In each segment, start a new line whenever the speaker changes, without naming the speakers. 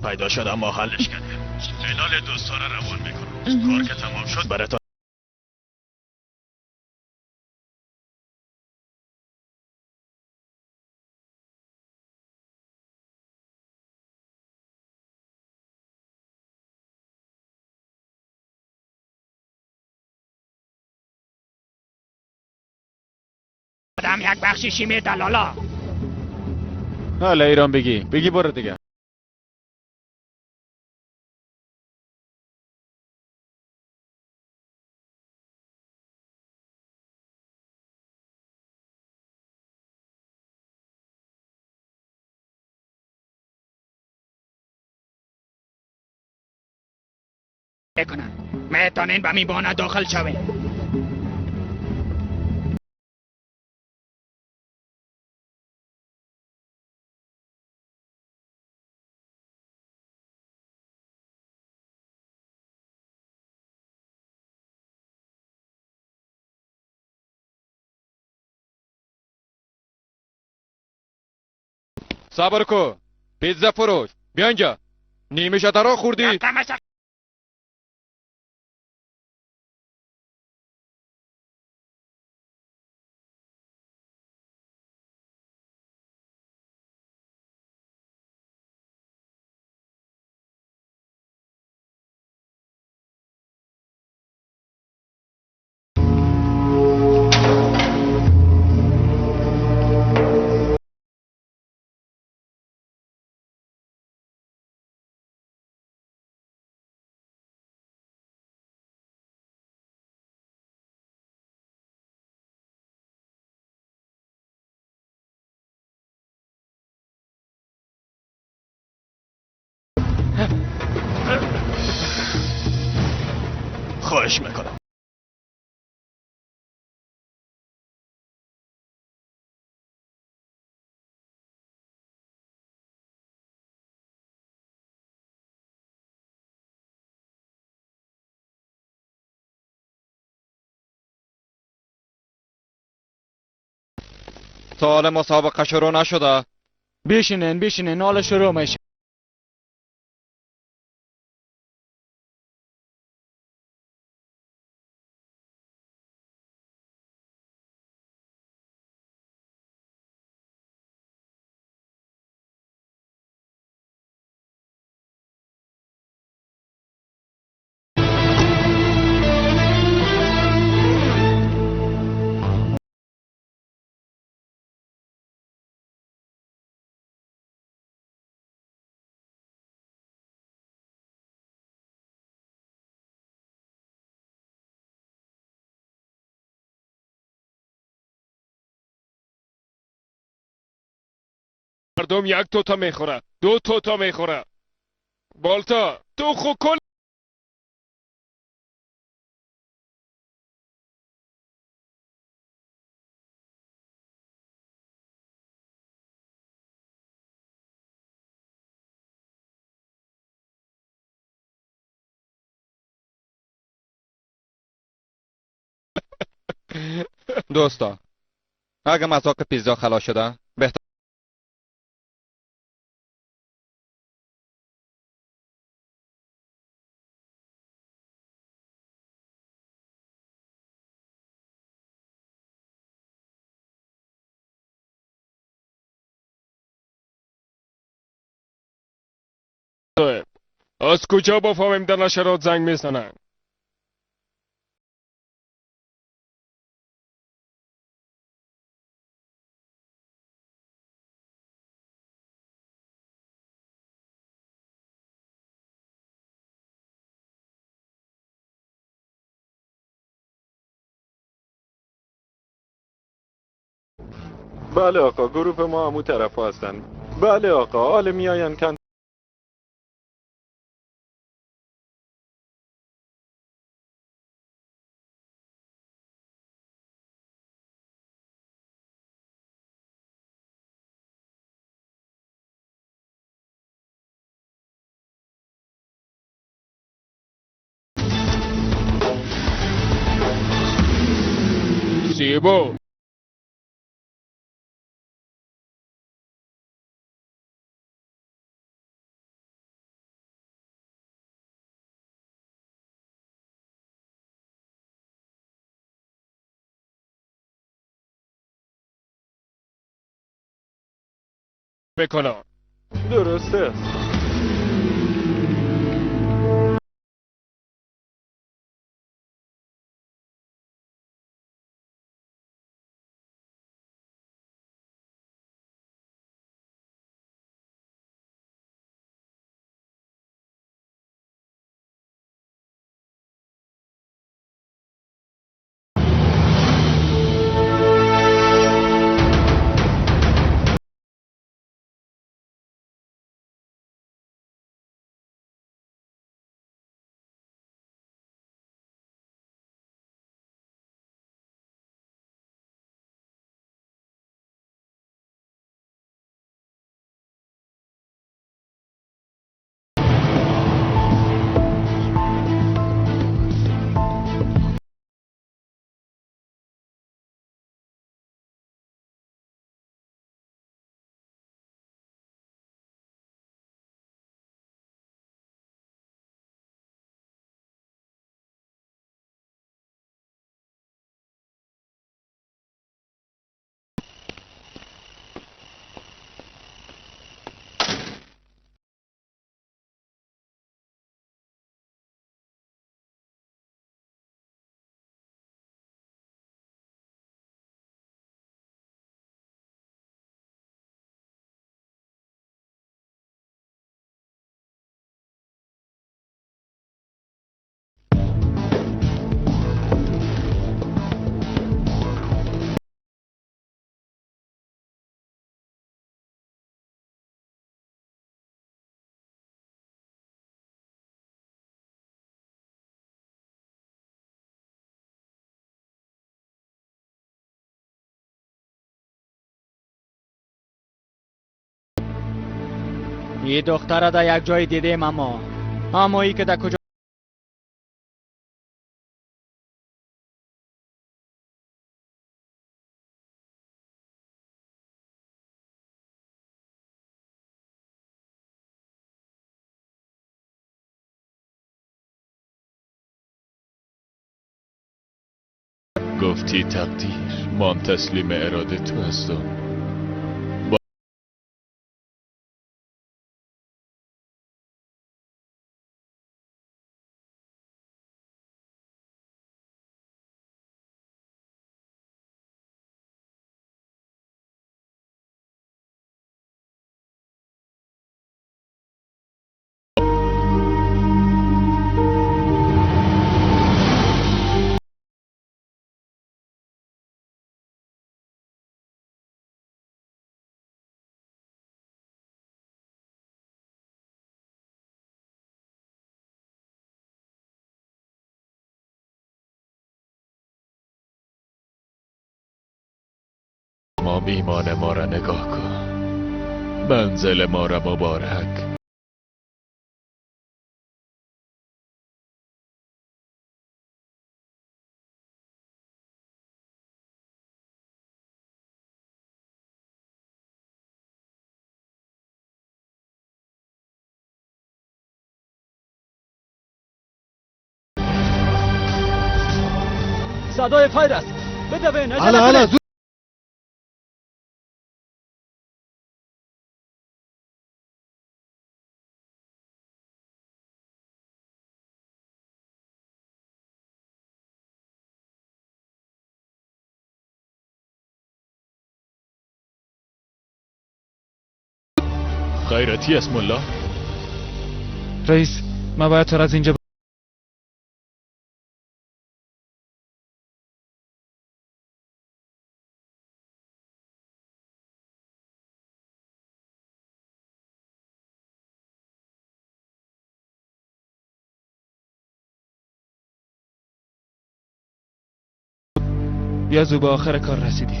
پیدا شد اما حلش کردیم. فینال دوستا را روان میکنم. کار که تمام شد براتون
آدم یک بخشیشی میده لالا.
حالا ایران بگی برو دیگه.
بکنم میتونین به میبانه داخل شوین.
صبر کو. پیتزا فروش بیا اینجا. نیمه شترا خوردی.
خواهش میکنم.
سوال مسابقه شروع نشده. بشینین حالا شروع میشه.
مردم یک توتا میخوره، دو توتا میخوره. بالتا تو خو کل
دوستا اگه مذاق پیتزا خلاص شده بهتر.
از کجا بفهمیم در نشرات زنگ میزنن؟
بله آقا، گروه ما همون طرف هستن. بله آقا، حال میاین کن.
سیبو بکنم.
درسته.
یه دختره در یک جای دیدیم اما ای که در کجا
گفتی تقدیر، من تسلیم اراده تو هستم. ما میمان ما را نگاه کن، منزل ما را مبارک.
صدای فایر است. بدوین
حالا
عجله
خیرتی اسم الله.
رئیس، من باید تو را از اینجا بیا زود به آخر کار رسیدی.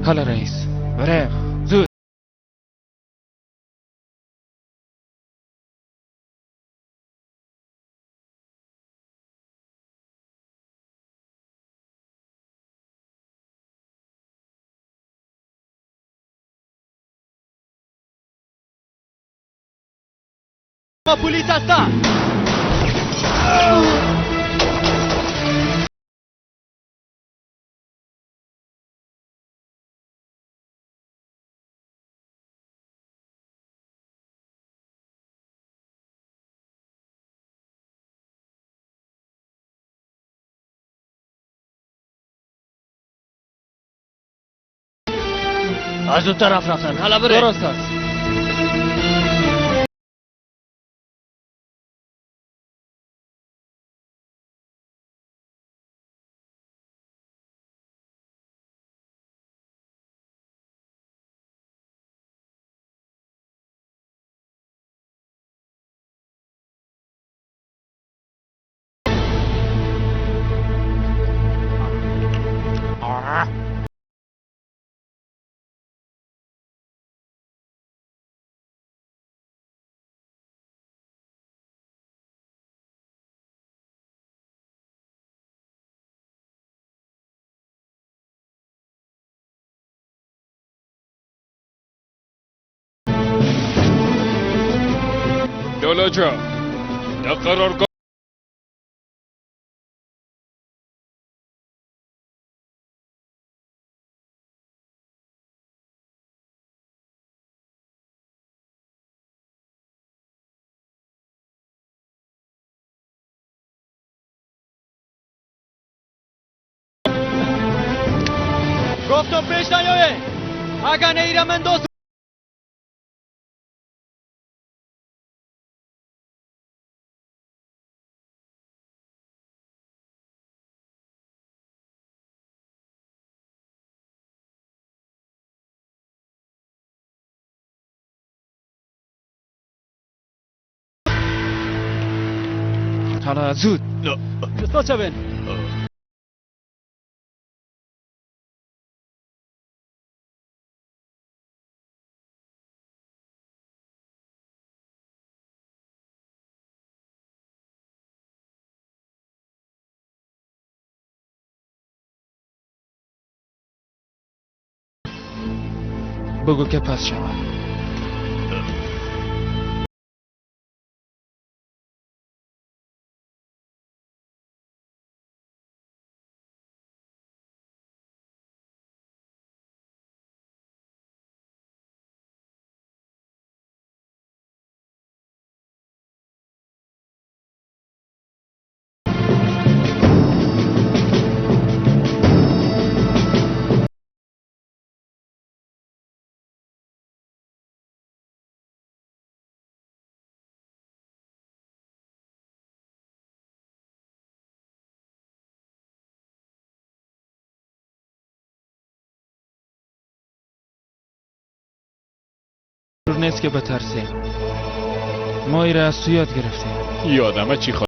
حالا رئیس،
بره
زود.
ما پلیس هستم. از اون طرف رفتن. حالا بره.
درست است.
لالا جا در قرارگاه
گفتم پیش نیایه. اگر نیره من دوست.
حالا زود.
جستا چه بین؟
بگو که پس شود. ضرور نیست که بترسیم. ما ایره از تو یاد گرفتیم.
یادمه چی خواهد.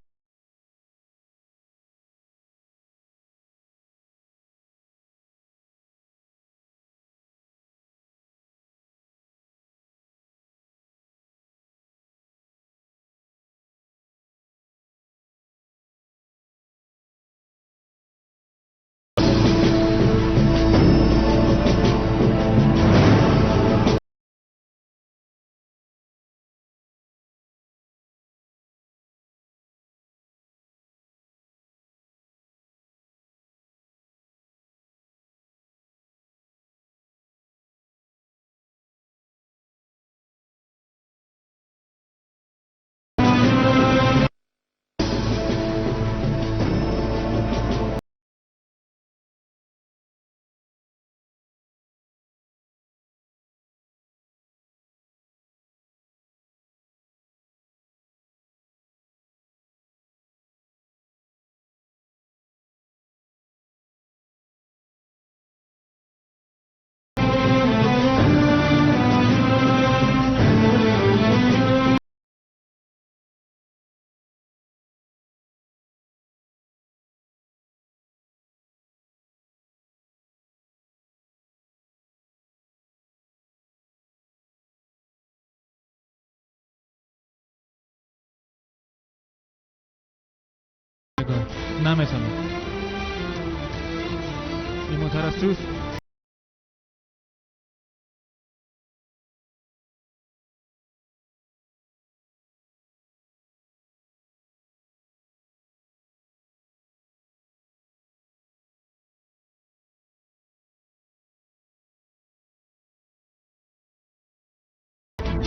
نمیتونم. این مترسوس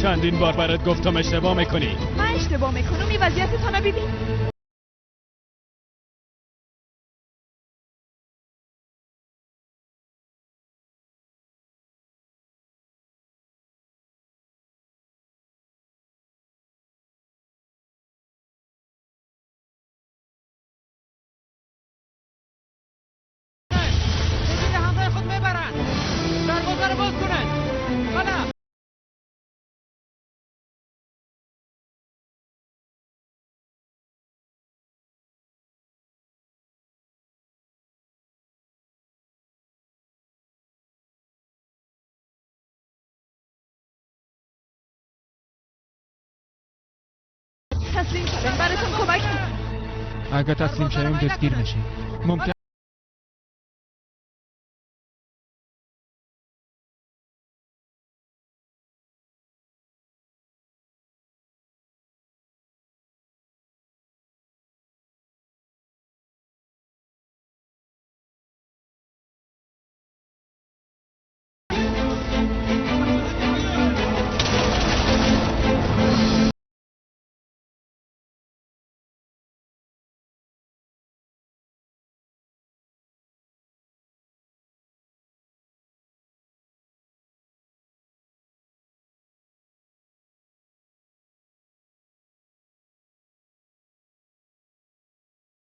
چندین بار برات گفتم اشتباه میکنی.
من اشتباه میکنم. این وضعیتتان رو ببین. براتون کمک میکنم.
اگه تسلیم شویم دستگیر میشیم. ممکن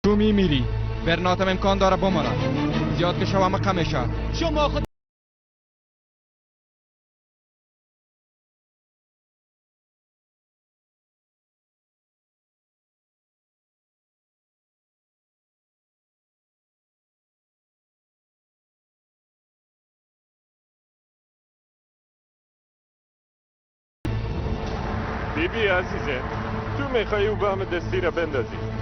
تو میمیری.
برناتم امکان داره بمره. زیاد که شوام قمشه.
شما خود
بیبی عزیزه، تو میخوای او به همه دستی را بندازی.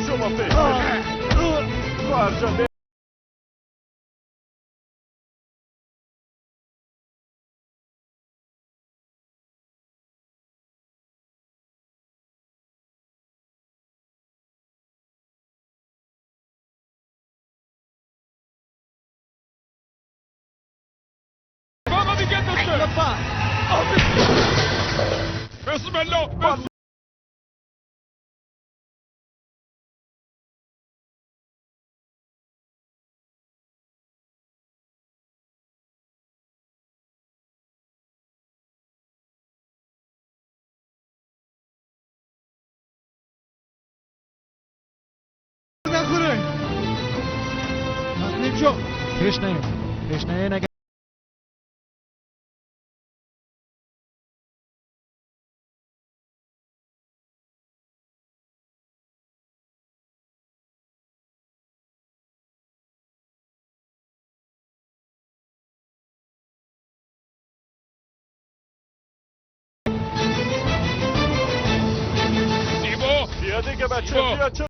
شما فکر فرجا
بسم الله بسم
تسلیم شو.
پیش نیاین. پیش نیاین اگه
زیبا
بیا دیگه بچه
زیبا.
بیا. چه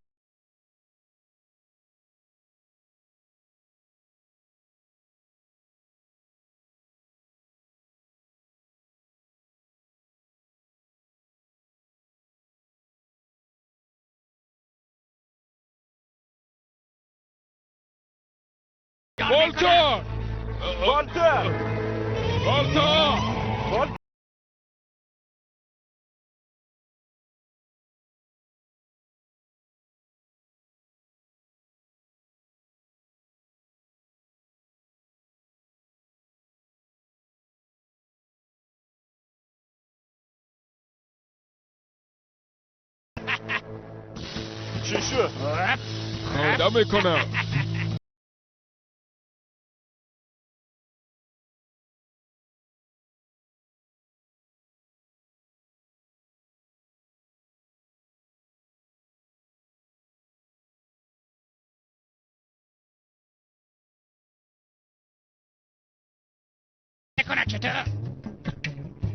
والتر
والتر
والتر
والتر چی شد؟
خدا میکنم.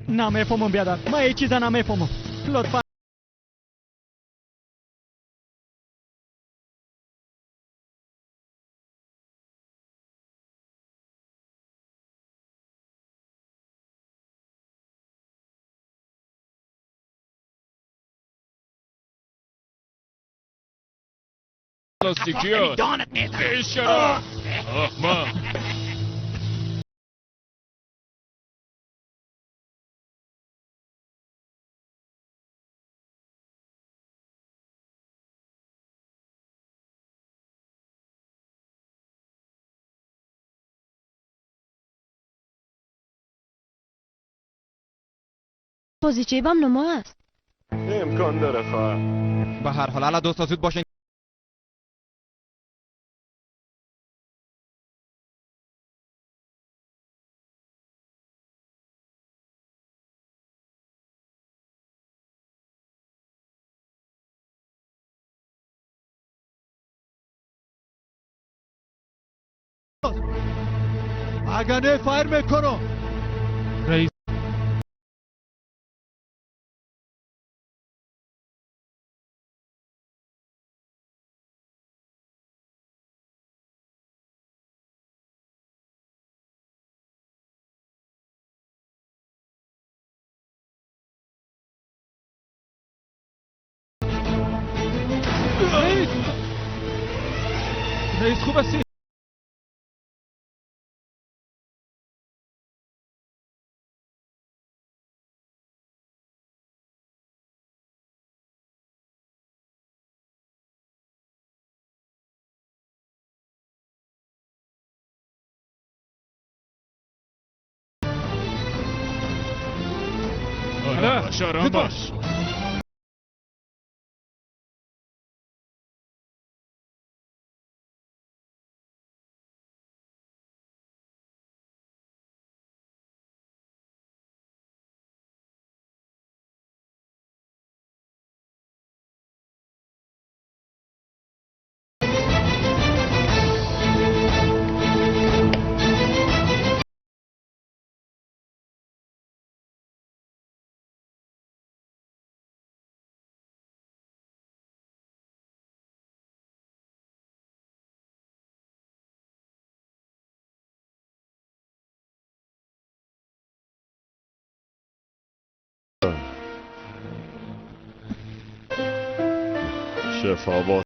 نمیفهمم بیادر. ما هیچ چیزا نمیفهمم. لطفا
پلاستیکیات اشارت احمق.
بازیچه بام نما است.
امکان داره خواهر.
به هر حال الان دوستا زود باشین.
اگه فایر میکنم.
رئیس رئیس خوب هستی؟
آرام باش آرام باش.
شفا با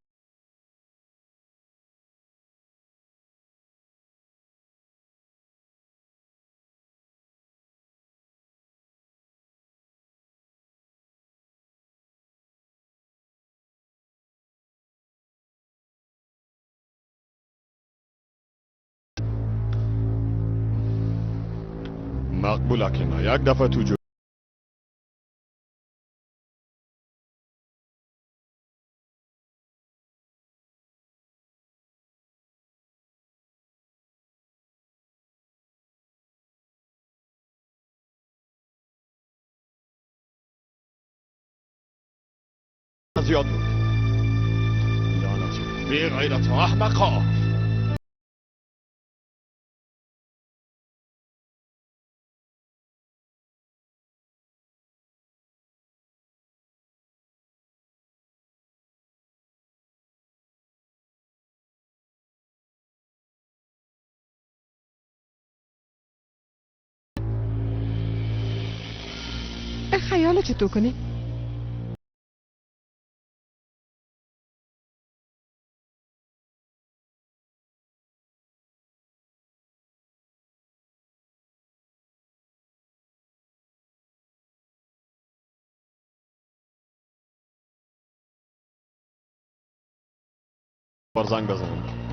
مقبول اکینا یک دفعه تو جو زیاد بود. لعنتی بی غیرت و احمقا.
خیالو چطور کنی؟
بار زنگ بزنم.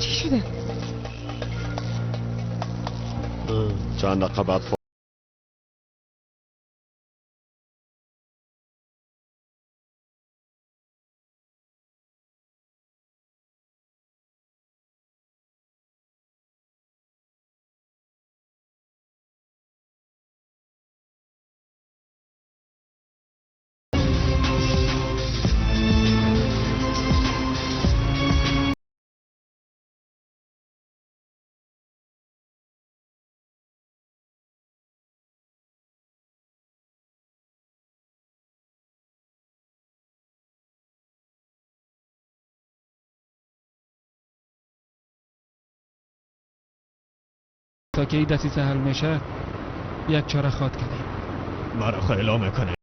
چی شده؟
چند دقیقه بعد
تا که این دسیسه حل میشه یک چاره خواد کردیم.
مرا خیلی میکنه.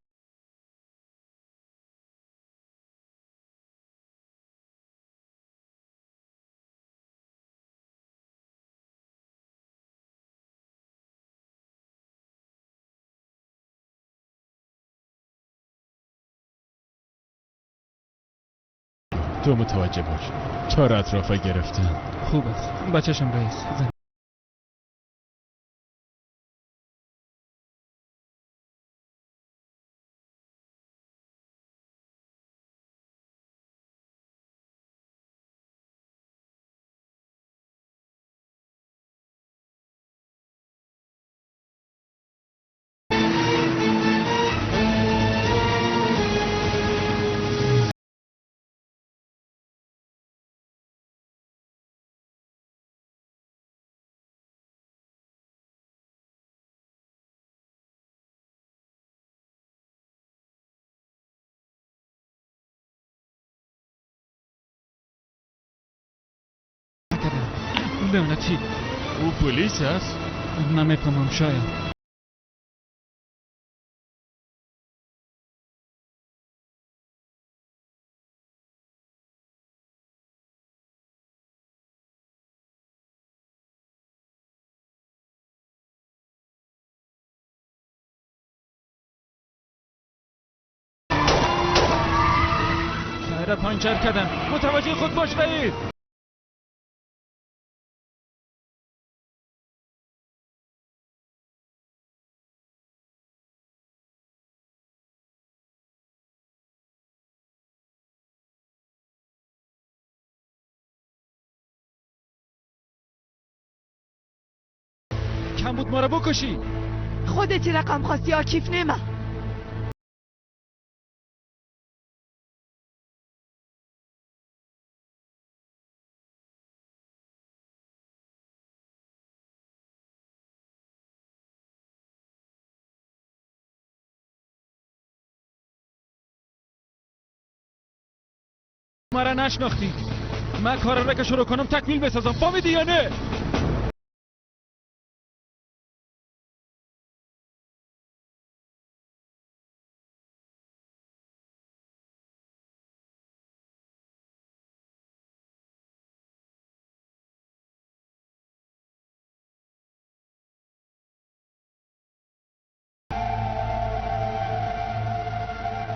تو متوجه باش. چهار اطرافه گرفتن.
خوب است. بچه‌شم رئیس. لعنتی.
او پلیس است؟
نمیفهمم شاید. تایر پانچر کردن. متوجه خود باش رئیس. کم بود ما را بکشی.
خودتی رقم خواستی آکیف نما.
ما را نشناختی. من کار را که شروع کنم تکمیل بسازم. فهمیدی یا نه؟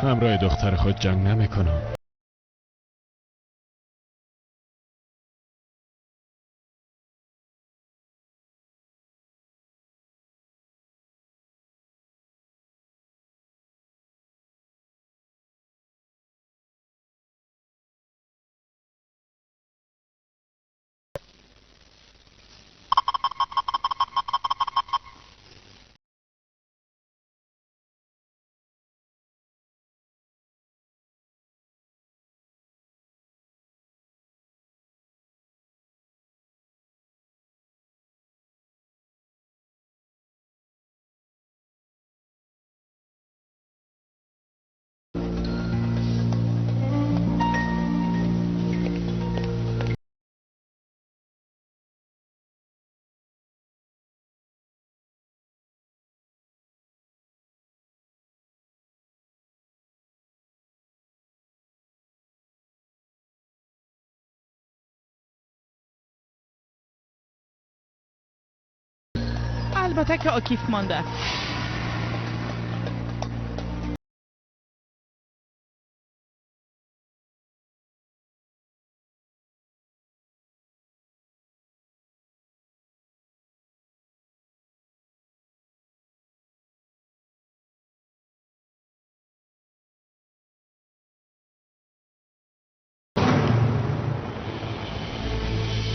همراه دختر خود جنگ نمیکنم.
البته که آکیف مانده.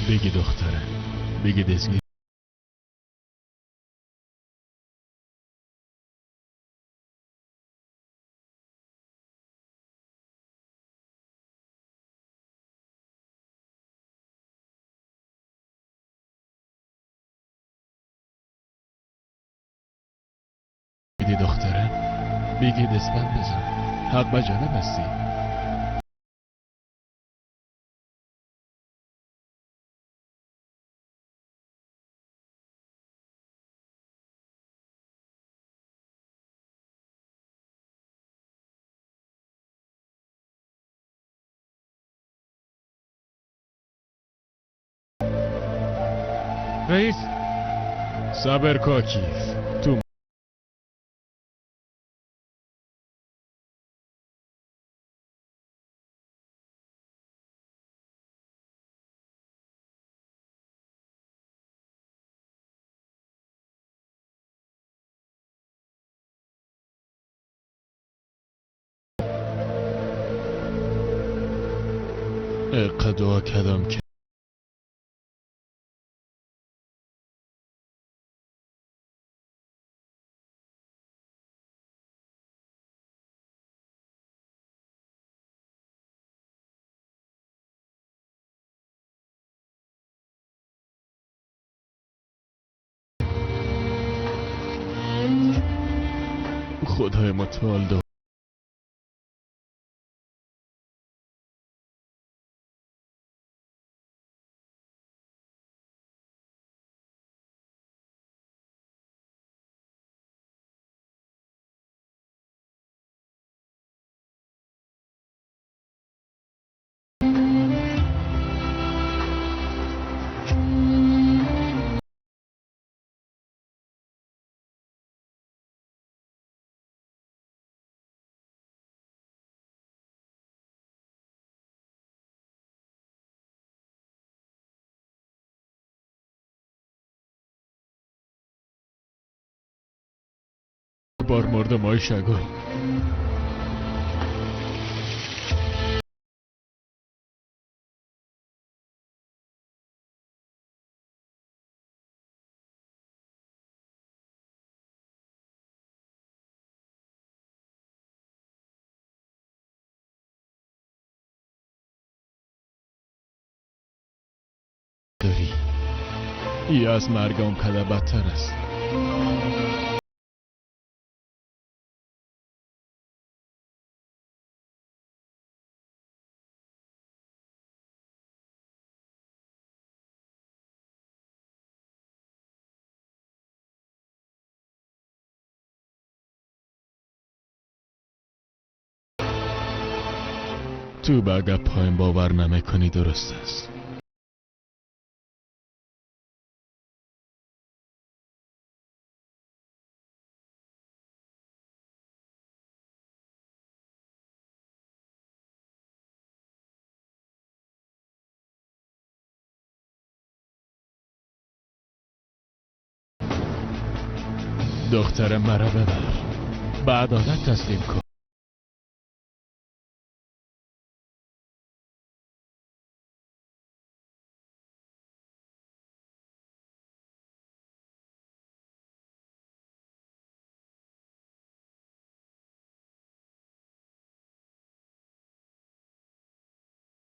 بگی دختره، بگی دزگی. بگی دختره، بگی دستبند بزن. حق به جانب هستی.
رئیس
صبر کاکیف. تو اقدوا کدام که خدای متعال دو بار مردم های شگل. داری ای از مرگ اون قدر بدتر است. تو به اگر پایم باور نمیکنی درست است. دختر مرا ببر، به عدالت تسلیم کن.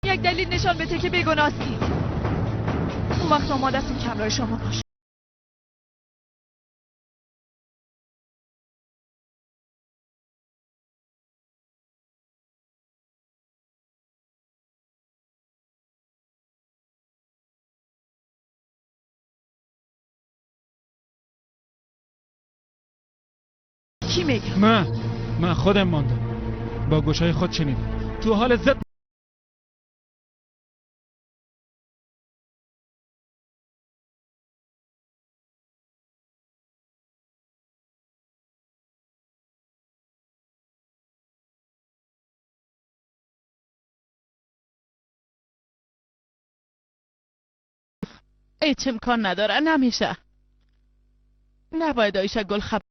یک دلیل نشان بده که بیگناهی. اون وقت آماده است کمرای شما باش. کی میگه؟
من خودم ماندم، با گوشای خود شنیدم. تو حال زد
هیچ امکان نداره، نمیشه. نباید آیشه گل خبر.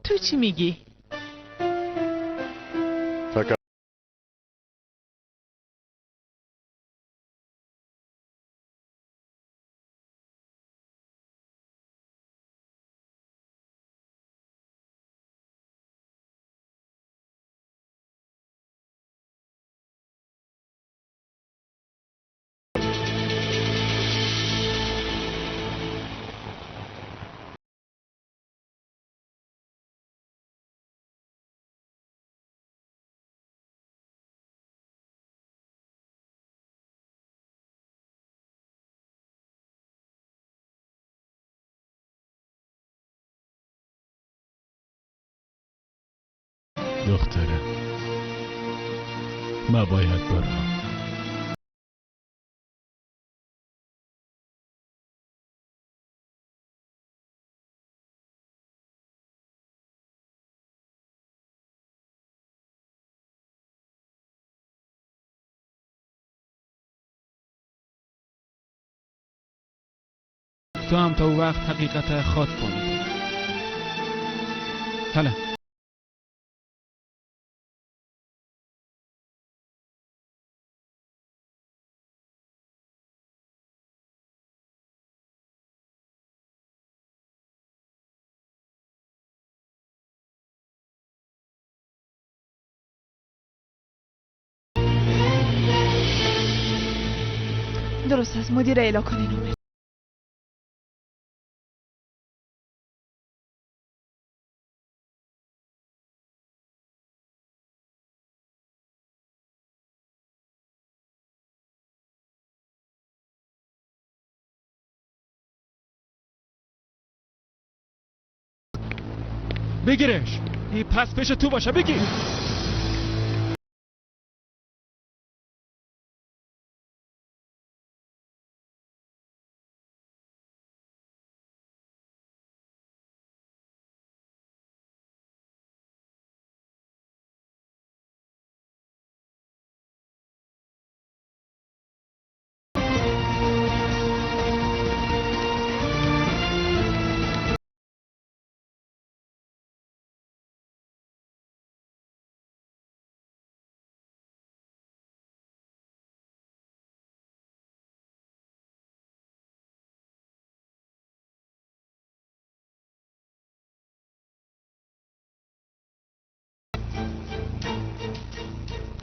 تو چی میگی؟
دخترم، من باید برم.
تو هم تا وقت حقیقت خود کنید. هلا
درست است، مدیر اعلا کنین اومد.
بگیرش، این پس پیش تو باشه، بگیر.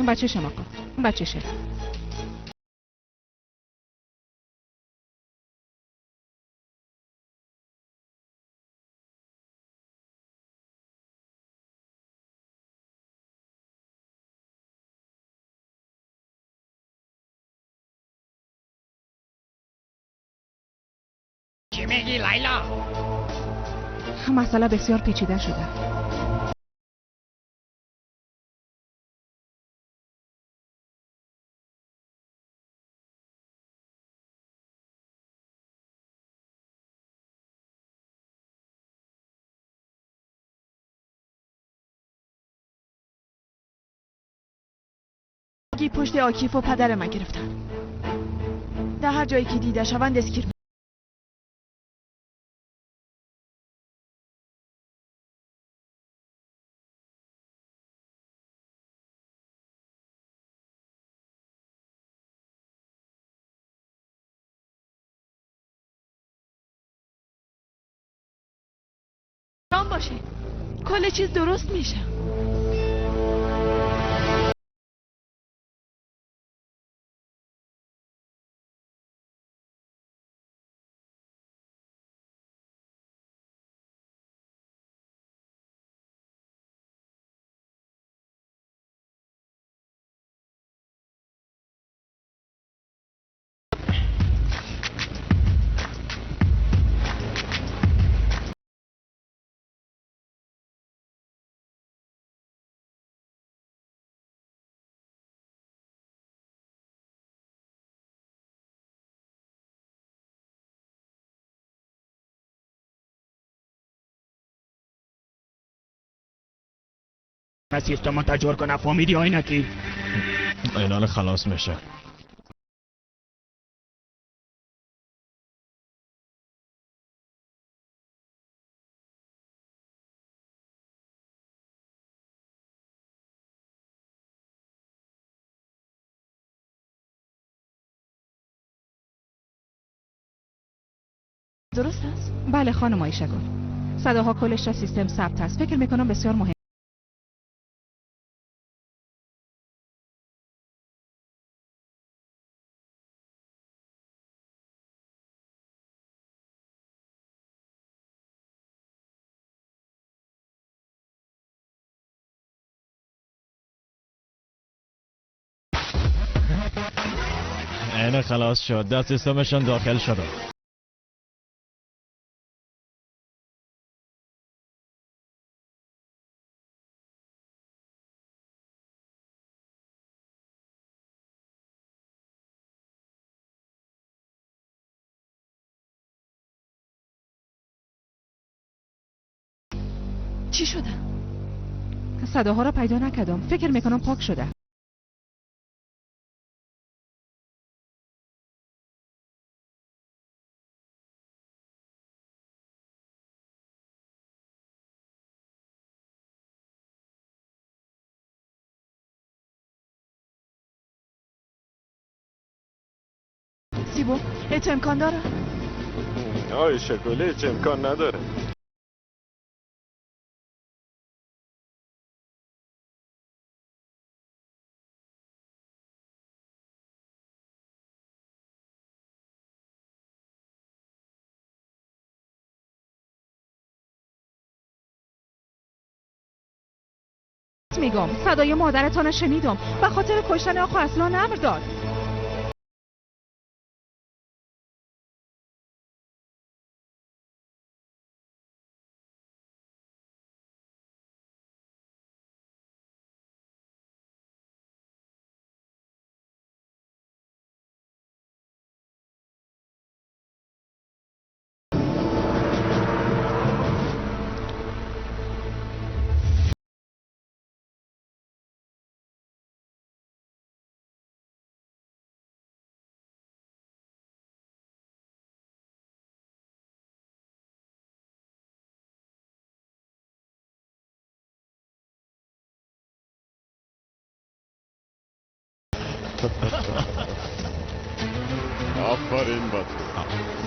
بچه شما آقا، بچه شما.
چی میگی لیلا؟
مسئله بسیار پیچیده شده. پشت آکیف و پدر من گرفتن. در هر جایی که دیده شوند اسکیر باشه. کل چیز درست میشه.
سیستم تجار کنه فهمیدی آینکی؟
اینال خلاص میشه.
درست است؟ بله خانم آیشگل. صداها کلش را سیستم ثبت است. فکر میکنم بسیار مهم.
این خلاص شد. در سیستمشان داخل شده.
چی شده؟ صداها را پیدا نکردم. فکر میکنم پاک شده. سیبو، هیچ امکان داره؟
آیشگل هیچ امکان نداره.
میگم صدای مادرتان شنیدم. به خاطر کشتن آقا اصلا امر داد.
آفرین با تو.